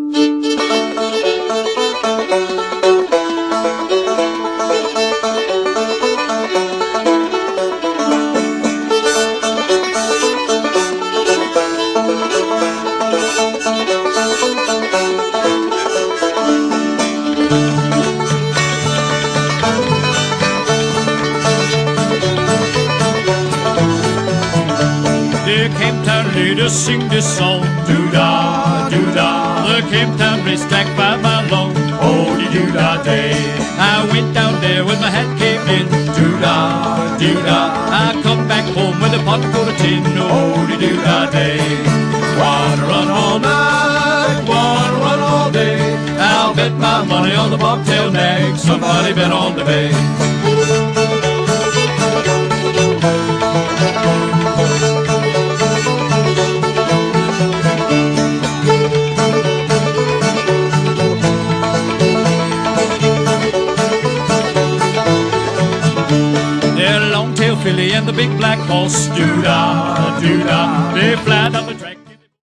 The Cape Town leaders sing this song, doo-dah, doo-dah. The Cape Town race track 5 mile long, oh-dee-doo-dah day. I went down there with my hat caved in, doo-dah, doo-dah. I come back home with a pot full of tin, oh-dee-doo-dah day. Wanna run all night, wanna run all day. I'll bet my money on the bobtail nag, somebody bet on the bay. Filly and the big black horse, doo-dah, doo-dah, they fly down the track.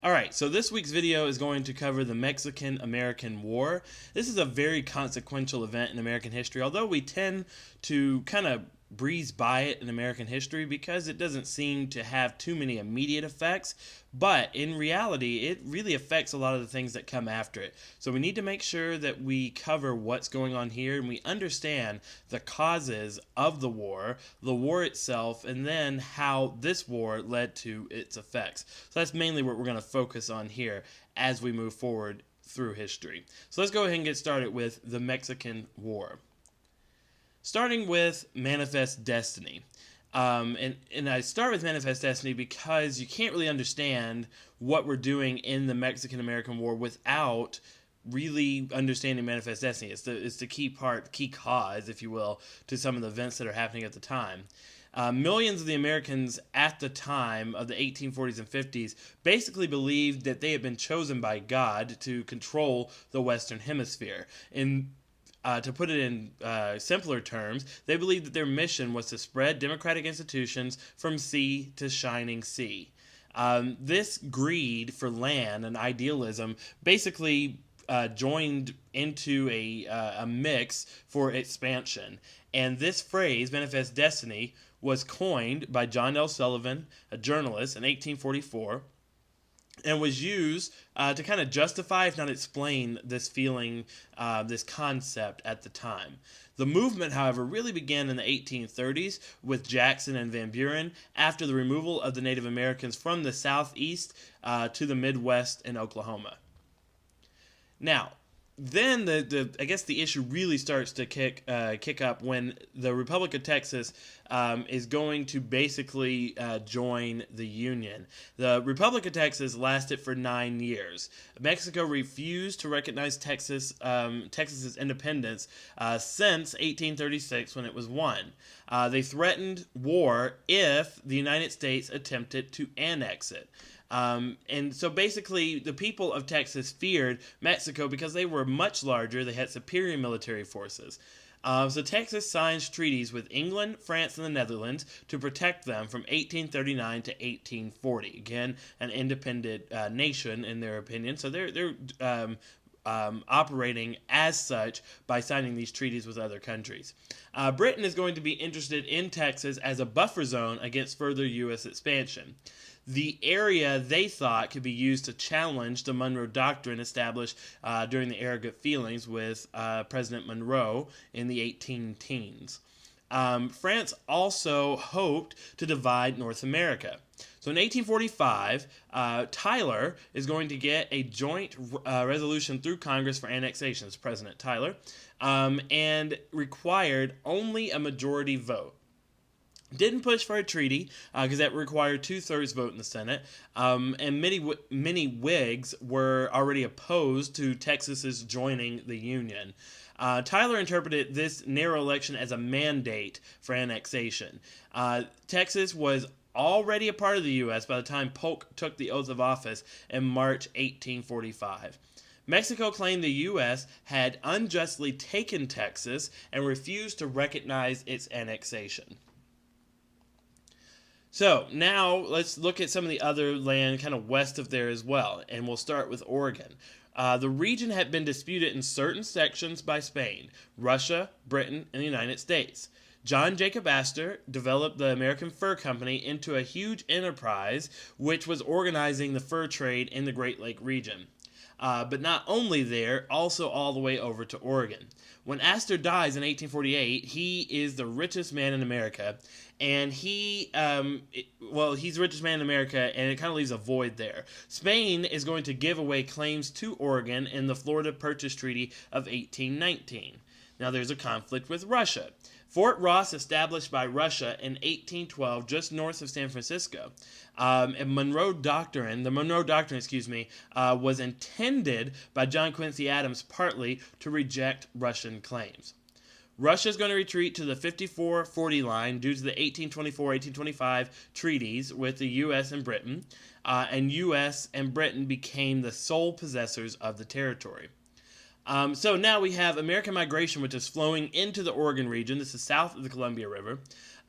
Alright, so this week's video is going to cover the Mexican-American War. This is a very consequential event in American history, although we tend to kind of breeze by it in American history because it doesn't seem to have too many immediate effects, but in reality it really affects a lot of the things that come after it. So we need to make sure that we cover what's going on here and we understand the causes of the war itself, and then how this war led to its effects. So that's mainly what we're going to focus on here as we move forward through history. So let's go ahead and get started with the Mexican War. Starting with Manifest Destiny. And I start with Manifest Destiny because you can't really understand what we're doing in the Mexican-American War without really understanding Manifest Destiny. It's the key cause, if you will, to some of the events that are happening at the time. Millions of the Americans at the time of the 1840s and 50s basically believed that they had been chosen by God to control the Western Hemisphere. To put it in simpler terms, they believed that their mission was to spread democratic institutions from sea to shining sea. This greed for land and idealism basically joined into a mix for expansion. And this phrase, Manifest Destiny, was coined by John L. Sullivan, a journalist, in 1844. And was used to kind of justify, if not explain, this feeling, this concept at the time. The movement, however, really began in the 1830s with Jackson and Van Buren after the removal of the Native Americans from the southeast to the Midwest and Oklahoma. Now, then I guess the issue really starts to kick up when the Republic of Texas is going to basically join the Union. The Republic of Texas lasted for 9 years. Mexico refused to recognize Texas's independence since 1836 when it was won. They threatened war if the United States attempted to annex it. And so basically the people of Texas feared Mexico because they were much larger, they had superior military forces. So Texas signs treaties with England, France, and the Netherlands to protect them from 1839 to 1840. Again, an independent nation in their opinion. So they're operating as such by signing these treaties with other countries. Britain is going to be interested in Texas as a buffer zone against further U.S. expansion. The area they thought could be used to challenge the Monroe Doctrine established during the Arrogant Feelings with President Monroe in the 18-teens. France also hoped to divide North America. So in 1845, Tyler is going to get a joint resolution through Congress for annexation. It's President Tyler, and required only a majority vote. Didn't push for a treaty because that required 2/3 vote in the Senate, and many Whigs were already opposed to Texas's joining the Union. Tyler interpreted this narrow election as a mandate for annexation. Texas was already a part of the U.S. by the time Polk took the oath of office in March 1845. Mexico claimed the U.S. had unjustly taken Texas and refused to recognize its annexation. So now let's look at some of the other land kind of west of there as well, and we'll start with Oregon. The region had been disputed in certain sections by Spain, Russia, Britain, and the United States. John Jacob Astor developed the American Fur Company into a huge enterprise which was organizing the fur trade in the Great Lake region. But not only there, also all the way over to Oregon. When Astor dies in 1848, he is the richest man in America, and he's the richest man in America, and it kind of leaves a void there. Spain is going to give away claims to Oregon in the Florida Purchase Treaty of 1819. Now there's a conflict with Russia. Fort Ross, established by Russia in 1812, just north of San Francisco. The Monroe Doctrine, was intended by John Quincy Adams partly to reject Russian claims. Russia is going to retreat to the 54-40 line due to the 1824-1825 treaties with the U.S. and Britain, and U.S. and Britain became the sole possessors of the territory. So now we have American migration, which is flowing into the Oregon region. This is south of the Columbia River.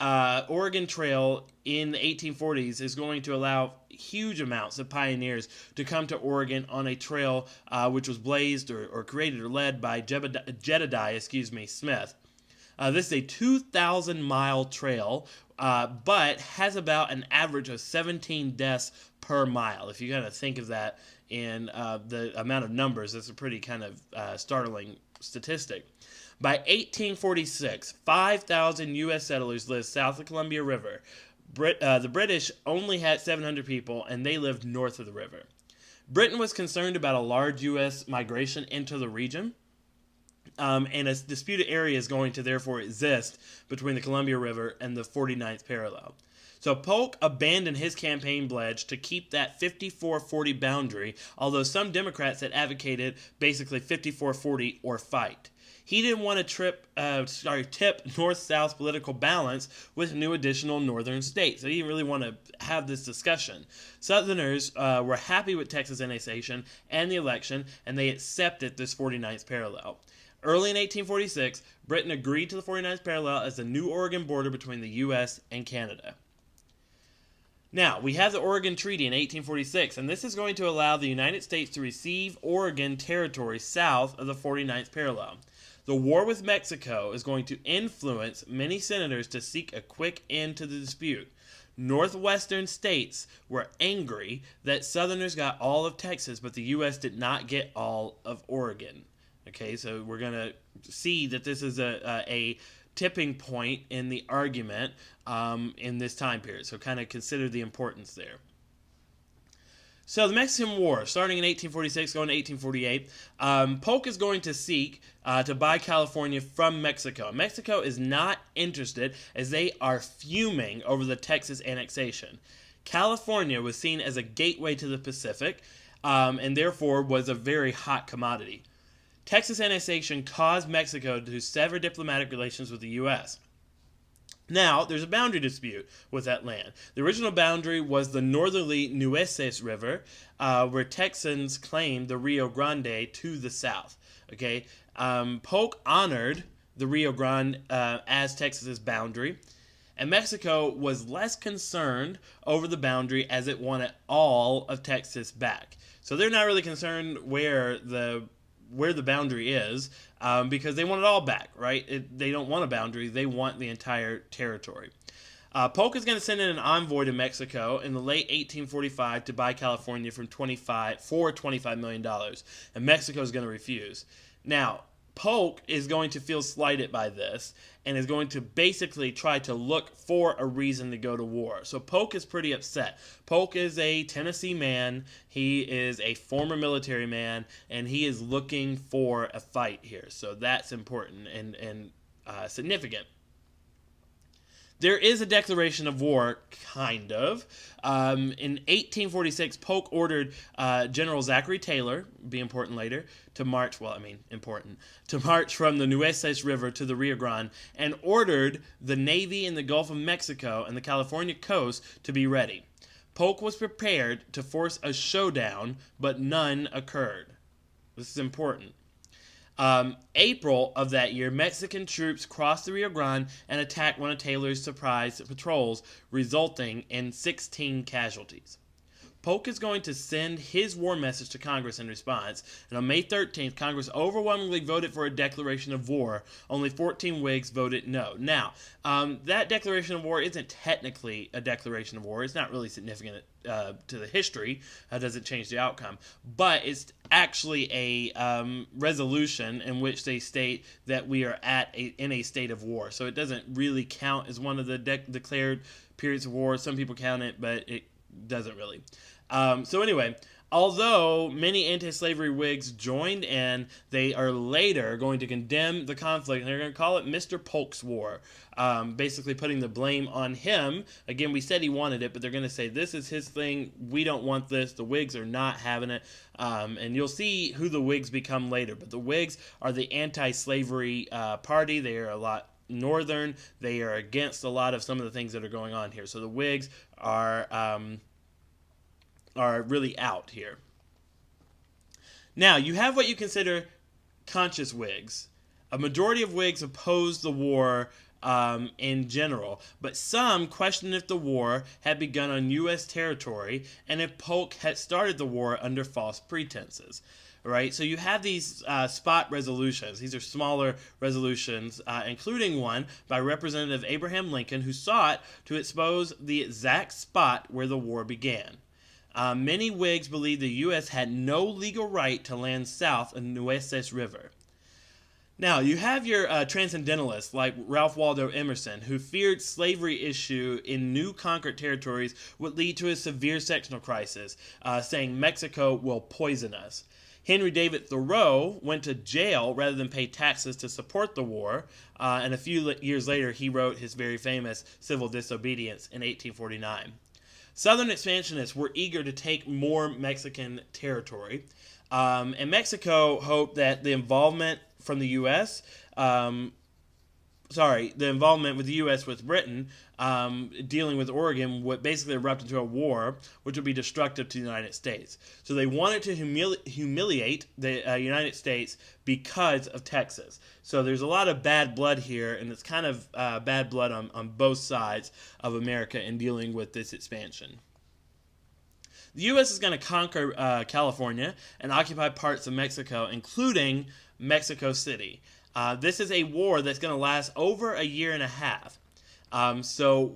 Oregon Trail in the 1840s is going to allow huge amounts of pioneers to come to Oregon on a trail which was blazed or created or led by Jedediah Smith. This is a 2,000-mile trail, but has about an average of 17 deaths per mile. If you kind of think of that in the amount of numbers, that's a pretty kind of startling statistic. By 1846, 5,000 U.S. settlers lived south of the Columbia River. The British only had 700 people, and they lived north of the river. Britain was concerned about a large U.S. migration into the region, and a disputed area is going to therefore exist between the Columbia River and the 49th parallel. So Polk abandoned his campaign pledge to keep that 54-40 boundary, although some Democrats had advocated basically 54-40 or fight. He didn't want to tip north-south political balance with new additional northern states. So he didn't really want to have this discussion. Southerners were happy with Texas annexation and the election, and they accepted this 49th parallel. Early in 1846, Britain agreed to the 49th parallel as the new Oregon border between the U.S. and Canada. Now, we have the Oregon Treaty in 1846, and this is going to allow the United States to receive Oregon territory south of the 49th parallel. The war with Mexico is going to influence many senators to seek a quick end to the dispute. Northwestern states were angry that Southerners got all of Texas, but the U.S. did not get all of Oregon. Okay, so we're going to see that this is a tipping point in the argument in this time period. So kind of consider the importance there. So the Mexican War, starting in 1846, going to 1848, Polk is going to seek to buy California from Mexico. Mexico is not interested as they are fuming over the Texas annexation. California was seen as a gateway to the Pacific and therefore was a very hot commodity. Texas annexation caused Mexico to sever diplomatic relations with the U.S. Now, there's a boundary dispute with that land. The original boundary was the northerly Nueces River, where Texans claimed the Rio Grande to the south. Okay, Polk honored the Rio Grande as Texas's boundary, and Mexico was less concerned over the boundary as it wanted all of Texas back. So they're not really concerned where the boundary is because they want it all back, right? They don't want a boundary. They want the entire territory. Polk is going to send in an envoy to Mexico in the late 1845 to buy California for $25 million, and Mexico is going to refuse. Now, Polk is going to feel slighted by this and is going to basically try to look for a reason to go to war. So Polk is pretty upset. Polk is a Tennessee man. He is a former military man, and he is looking for a fight here. So that's important and significant. There is a declaration of war, kind of. In 1846, Polk ordered General Zachary Taylor, be important later, to march from the Nueces River to the Rio Grande, and ordered the Navy in the Gulf of Mexico and the California coast to be ready. Polk was prepared to force a showdown, but none occurred. This is important. April of that year, Mexican troops crossed the Rio Grande and attacked one of Taylor's surprise patrols, resulting in 16 casualties. Polk is going to send his war message to Congress in response, and on May 13th, Congress overwhelmingly voted for a declaration of war. Only 14 Whigs voted no. Now, that declaration of war isn't technically a declaration of war. It's not really significant to the history. Doesn't change the outcome. But it's actually a resolution in which they state that we are in a state of war. So it doesn't really count as one of the declared periods of war. Some people count it, but it doesn't really. So anyway, although many anti-slavery Whigs joined in, they are later going to condemn the conflict, and they're going to call it Mr. Polk's War, basically putting the blame on him. Again, we said he wanted it, but they're going to say this is his thing. We don't want this. The Whigs are not having it. And you'll see who the Whigs become later. But the Whigs are the anti-slavery party. They are a lot northern. They are against a lot of some of the things that are going on here. So the Whigs are really out here. Now, you have what you consider conscious Whigs. A majority of Whigs oppose the war in general, but some question if the war had begun on U.S. territory and if Polk had started the war under false pretenses. Right, so you have these spot resolutions. These are smaller resolutions, including one by Representative Abraham Lincoln, who sought to expose the exact spot where the war began. Many Whigs believed the U.S. had no legal right to land south of the Nueces River. Now, you have your transcendentalists like Ralph Waldo Emerson, who feared slavery issue in new conquered territories would lead to a severe sectional crisis, saying Mexico will poison us. Henry David Thoreau went to jail rather than pay taxes to support the war, and a few years later he wrote his very famous Civil Disobedience in 1849. Southern expansionists were eager to take more Mexican territory, and Mexico hoped that the involvement from the U.S., the involvement with the U.S. with Britain, dealing with Oregon, would basically erupt into a war, which would be destructive to the United States. So they wanted to humiliate the United States because of Texas. So there's a lot of bad blood here, and it's kind of bad blood on both sides of America in dealing with this expansion. The U.S. is going to conquer California and occupy parts of Mexico, including Mexico City. This is a war that's going to last over a year and a half. So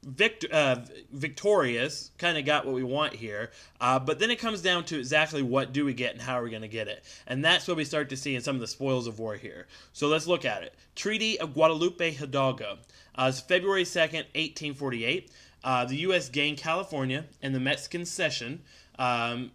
victorious, kind of got what we want here, but then it comes down to exactly what do we get and how are we going to get it. And that's what we start to see in some of the spoils of war here. So let's look at it. Treaty of Guadalupe Hidalgo. It's February 2nd, 1848. The U.S. gained California and the Mexican cession,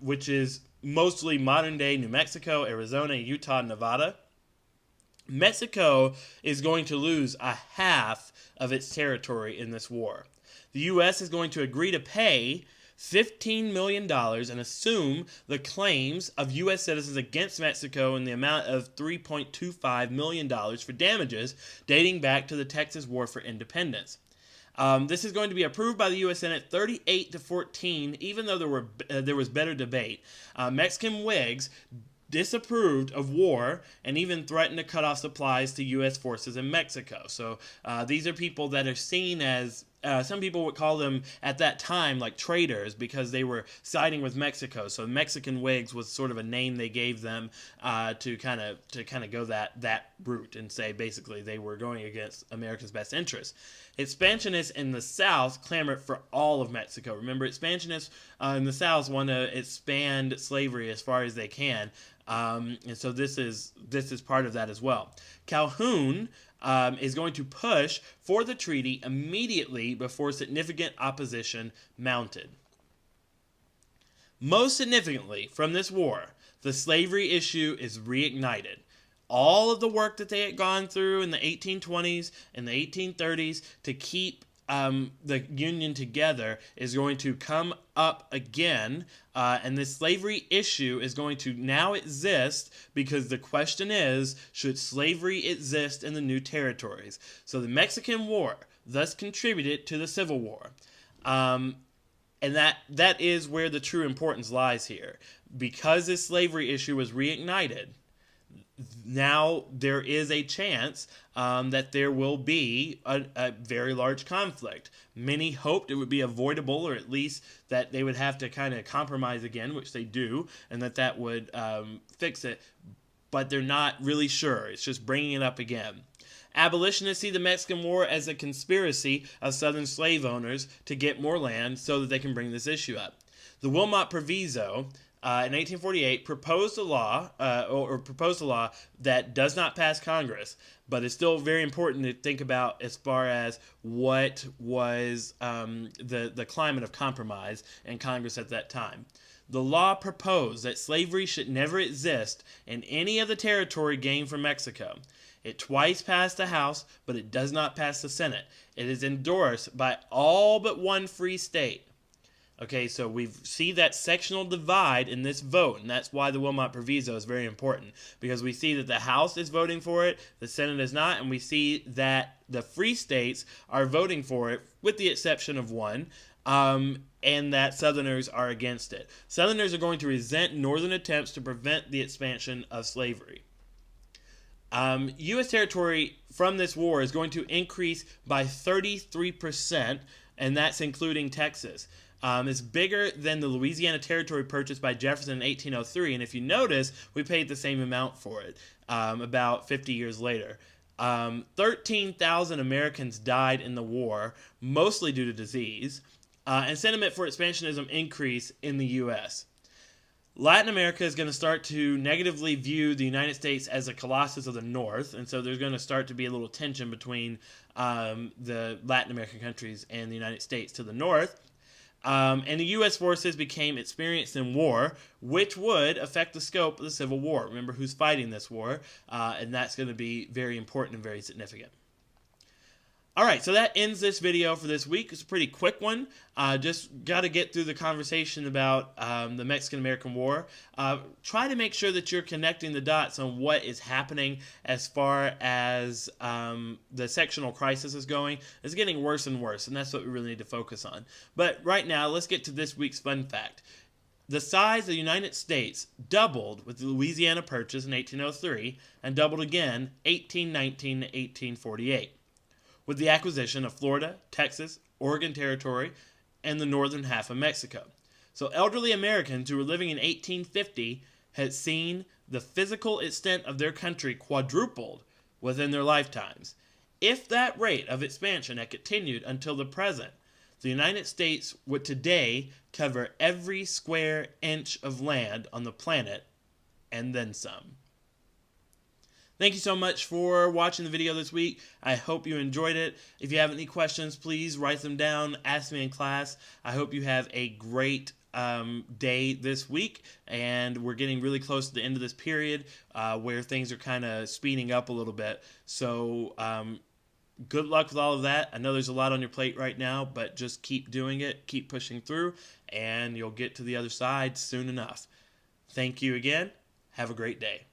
which is mostly modern-day New Mexico, Arizona, Utah, Nevada. Mexico is going to lose a half of its territory in this war. The U.S. is going to agree to pay $15 million and assume the claims of U.S. citizens against Mexico in the amount of $3.25 million for damages dating back to the Texas War for Independence. This is going to be approved by the U.S. Senate 38-14, even though there was better debate. Mexican Whigs disapproved of war and even threatened to cut off supplies to U.S. forces in Mexico. So these are people that are seen as, some people would call them at that time like traitors because they were siding with Mexico. So Mexican Whigs was sort of a name they gave them to kind of go that route and say basically they were going against America's best interests. Expansionists in the South clamored for all of Mexico. Remember, expansionists in the South want to expand slavery as far as they can. And so this is part of that as well. Calhoun is going to push for the treaty immediately before significant opposition mounted. Most significantly from this war, the slavery issue is reignited. All of the work that they had gone through in the 1820s and the 1830s to keep the Union together is going to come up again, and this slavery issue is going to now exist because the question is, should slavery exist in the new territories? So the Mexican War thus contributed to the Civil War. And that is where the true importance lies here. Because this slavery issue was reignited, now there is a chance that there will be a very large conflict. Many hoped it would be avoidable, or at least that they would have to kind of compromise again, which they do, and that would fix it. But they're not really sure. It's just bringing it up again. Abolitionists see the Mexican War as a conspiracy of Southern slave owners to get more land so that they can bring this issue up. The Wilmot Proviso in 1848 proposed a law that does not pass Congress, but is still very important to think about as far as what was the climate of compromise in Congress at that time. The law proposed that slavery should never exist in any of the territory gained from Mexico. It twice passed the House, but it does not pass the Senate. It is endorsed by all but one free state. Okay, so we see that sectional divide in this vote, and that's why the Wilmot Proviso is very important, because we see that the House is voting for it, the Senate is not, and we see that the free states are voting for it, with the exception of one, and that Southerners are against it. Southerners are going to resent Northern attempts to prevent the expansion of slavery. U.S. territory from this war is going to increase by 33%, and that's including Texas. It's bigger than the Louisiana Territory purchased by Jefferson in 1803, and if you notice, we paid the same amount for it about 50 years later. 13,000 Americans died in the war, mostly due to disease, and sentiment for expansionism increased in the U.S. Latin America is going to start to negatively view the United States as a colossus of the North, and so there's going to start to be a little tension between the Latin American countries and the United States to the north. And the U.S. forces became experienced in war, which would affect the scope of the Civil War. Remember who's fighting this war, and that's going to be very important and very significant. Alright, so that ends this video for this week. It's a pretty quick one. Just got to get through the conversation about the Mexican-American War. Try to make sure that you're connecting the dots on what is happening as far as the sectional crisis is going. It's getting worse and worse, and that's what we really need to focus on. But right now, let's get to this week's fun fact. The size of the United States doubled with the Louisiana Purchase in 1803 and doubled again 1819 to 1848. With the acquisition of Florida, Texas, Oregon Territory, and the northern half of Mexico. So elderly Americans who were living in 1850 had seen the physical extent of their country quadrupled within their lifetimes. If that rate of expansion had continued until the present, the United States would today cover every square inch of land on the planet, and then some. Thank you so much for watching the video this week. I hope you enjoyed it. If you have any questions, please write them down. Ask me in class. I hope you have a great day this week, and we're getting really close to the end of this period where things are kind of speeding up a little bit. So good luck with all of that. I know there's a lot on your plate right now, but just keep doing it, keep pushing through, and you'll get to the other side soon enough. Thank you again. Have a great day.